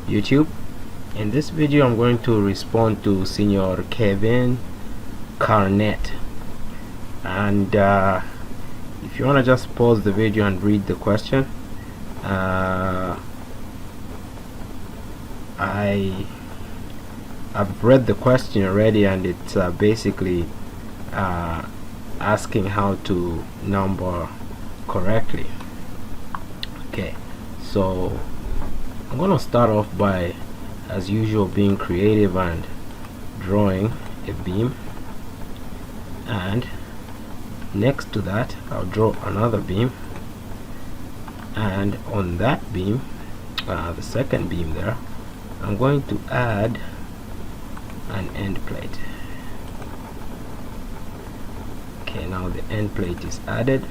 YouTube. In this video I'm going to respond to Senior Kevin Carnet, and if you want to just pause the video and read the question. I've read the question already, and it's basically asking how to number correctly. Okay, so I'm gonna start off by, as usual, being creative and drawing a beam, and next to that I'll draw another beam, and on that beam, the second beam there, I'm going to add an end plate. Okay, now the end plate is added,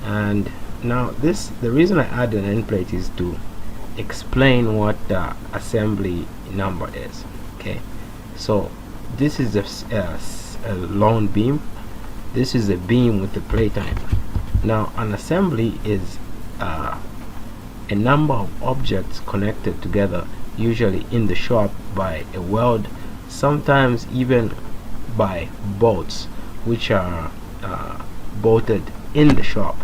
and now the reason I add an end plate is to explain what the assembly number is. Okay, so this is a long beam. This is a beam with a plate on it. Now an assembly is a number of objects connected together, usually in the shop by a weld, sometimes even by bolts, which are bolted in the shop.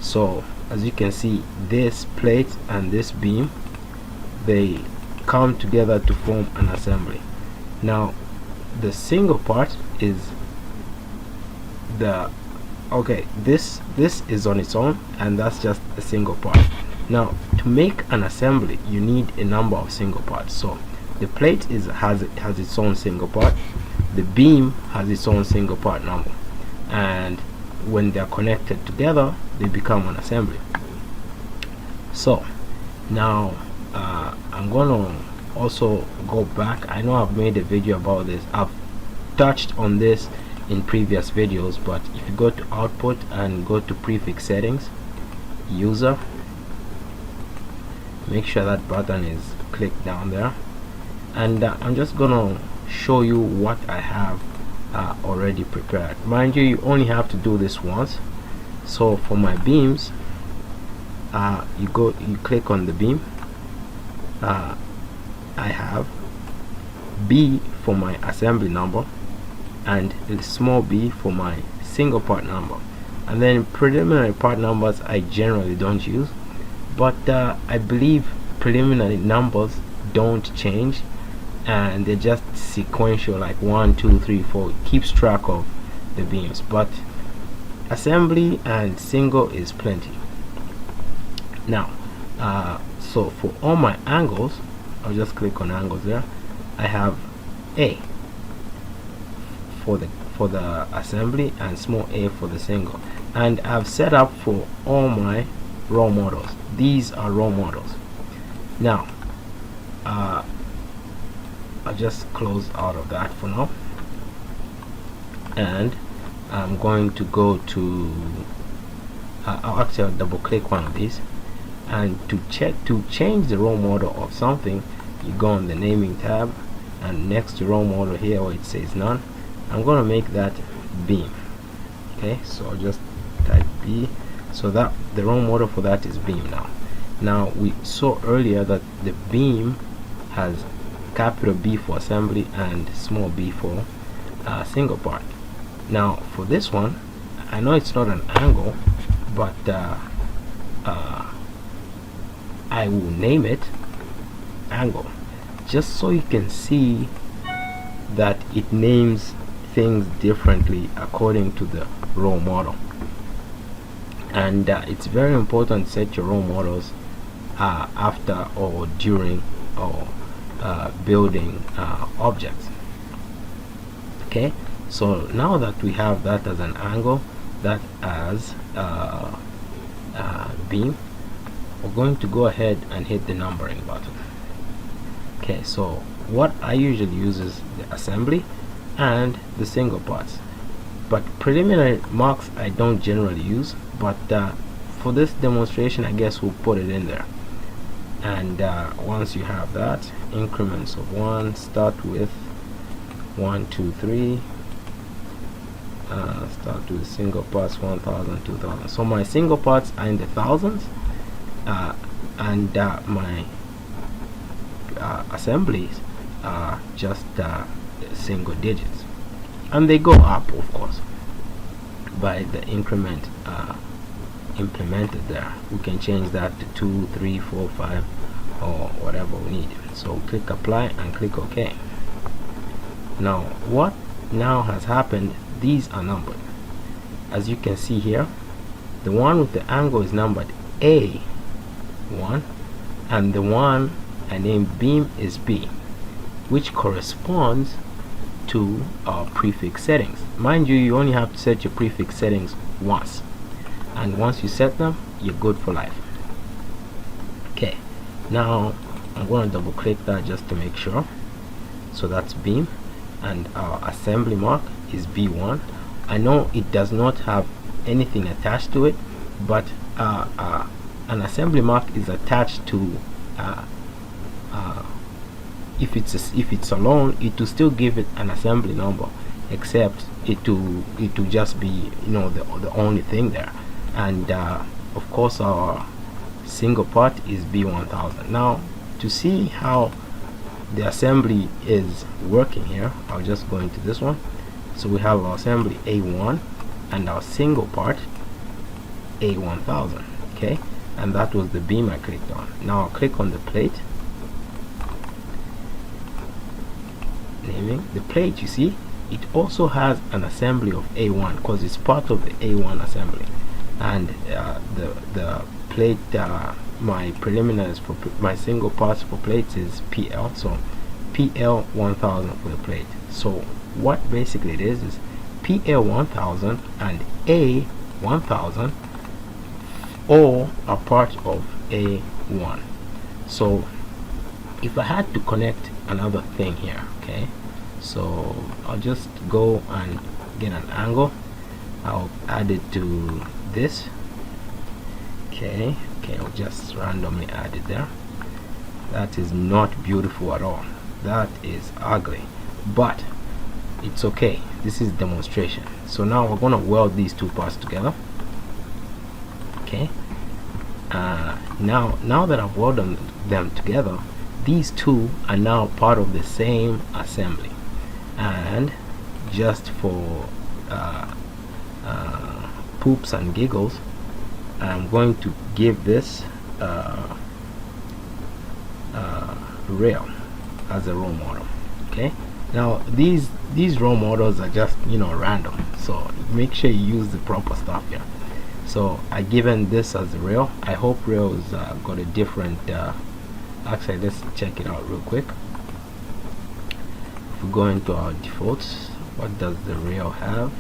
So as you can see, this plate and this beam, they come together to form an assembly. Now the single part is this is on its own, and that's just a single part. Now to make an assembly you need a number of single parts. So the plate has its own single part, the beam has its own single part number, and when they're connected together they become an assembly. So now I'm gonna also go back. I know I've made a video about this, I've touched on this in previous videos, but if you go to output and go to prefix settings, user, make sure that button is clicked down there, and I'm just gonna show you what I have already prepared. Mind you only have to do this once. So for my beams, you click on the beam. I have B for my assembly number and a small b for my single part number, and then preliminary part numbers I generally don't use, but I believe preliminary numbers don't change, and they're just sequential, like 1 2 3 4. It keeps track of the beams, but assembly and single is plenty. Now so for all my angles, I'll just click on angles there. I have A for the assembly and small a for the single, and I've set up for all my raw models. These are raw models. Now I'll just close out of that for now, and I'm going to go to I'll double click one of these, and to change the raw model of something, you go on the naming tab, and next to raw model here where it says none, I'm going to make that beam. Okay, so I'll just type B, so that the raw model for that is beam. Now we saw earlier that the beam has capital B for assembly and small b for single part. Now for this one, I know it's not an angle, but I will name it angle, just so you can see that it names things differently according to the raw model. And it's very important to set your raw models after or during or building objects. Okay, so now that we have that as an angle, that as beam, we're going to go ahead and hit the numbering button. Okay, so what I usually use is the assembly and the single parts, but preliminary marks I don't generally use, but for this demonstration I guess we'll put it in there. And once you have that, increments of 1, start with 1 2 3, start with single parts 1000 2000. So my single parts are in the thousands, and my assemblies are just single digits, and they go up, of course, by the increment implemented there. We can change that to 2, 3, 4, 5, or whatever we need. So click apply and click OK. Now what now has happened, these are numbered. As you can see here, the one with the angle is numbered A1, and the one I named beam is B, which corresponds to our prefix settings. Mind you, you only have to set your prefix settings once, and once you set them, you're good for life. Okay, now I'm going to double click that just to make sure. So that's beam, and our assembly mark is B1. I know it does not have anything attached to it, but an assembly mark is attached to if it's alone, it will still give it an assembly number, except it will just be, you know, the only thing there. And of course our single part is B1000. Now to see how the assembly is working here, I'll just go into this one. So we have our assembly A1 and our single part A1000. Okay, and that was the beam I clicked on. Now I'll click on the plate. Naming the plate, you see, it also has an assembly of A1 because it's part of the A1 assembly. And the plate, my preliminaries for my single parts for plates is PL, so PL 1000 for the plate. So what basically it is PL 1000 and A 1000 all are part of A1. So if I had to connect another thing here, okay, so I'll just go and get an angle. I'll add it to this. Okay, I'll just randomly add it there. That is not beautiful at all. That is ugly, but it's okay. This is demonstration. So now we're going to weld these two parts together. Okay, now that I've welded them together, these two are now part of the same assembly. And just for poops and giggles, I'm going to give this rail as a role model. Okay, now these role models are just, you know, random, so make sure you use the proper stuff here. So I given this as a rail. I hope rails got a different actually, let's check it out real quick. If we go into our defaults, what does the rail have?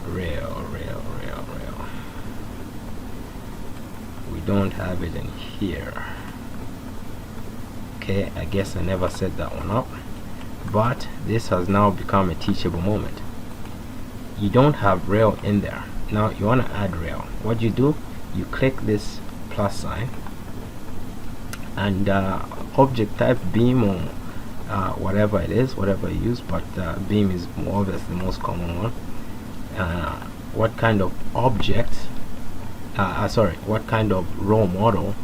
Rail. We don't have it in here. Okay, I guess I never set that one up, but this has now become a teachable moment. You don't have rail in there. Now you want to add rail. What you do, you click this plus sign, and object type beam or whatever it is, whatever you use, but beam is more obvious, the most common one. What kind of object, what kind of role model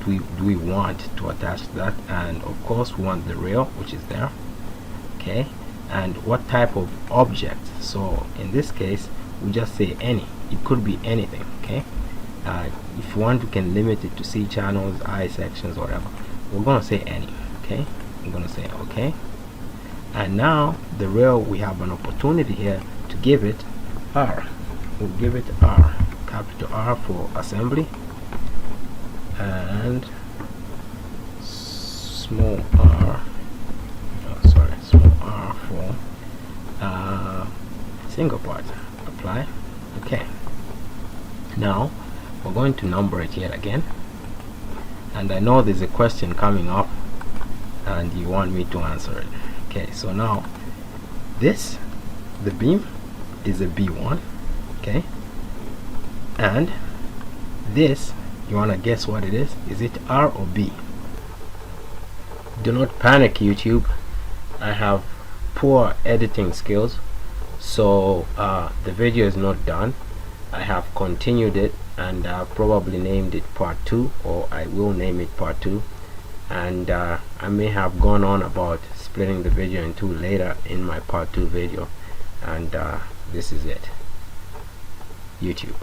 do we want to attach to that? And of course we want the rail, which is there. Okay, and what type of object? So in this case we just say any. It could be anything. Okay, if you want, we can limit it to C channels, I sections, whatever. We're gonna say any. Okay, I'm gonna say okay, and now the rail, we have an opportunity here to give it R. We'll give it R, capital R for assembly, and small r, small r for single part. Apply. Okay, now we're going to number it yet again, and I know there's a question coming up and you want me to answer it. Okay, so now this, the beam, is a B1. Okay, and this, you want to guess what it is? Is it R or B? Do not panic, YouTube. I have poor editing skills, so the video is not done. I have continued it and probably named it part 2, or I will name it part 2, and I may have gone on about splitting the video in two later in my part 2 video, and this is it. YouTube.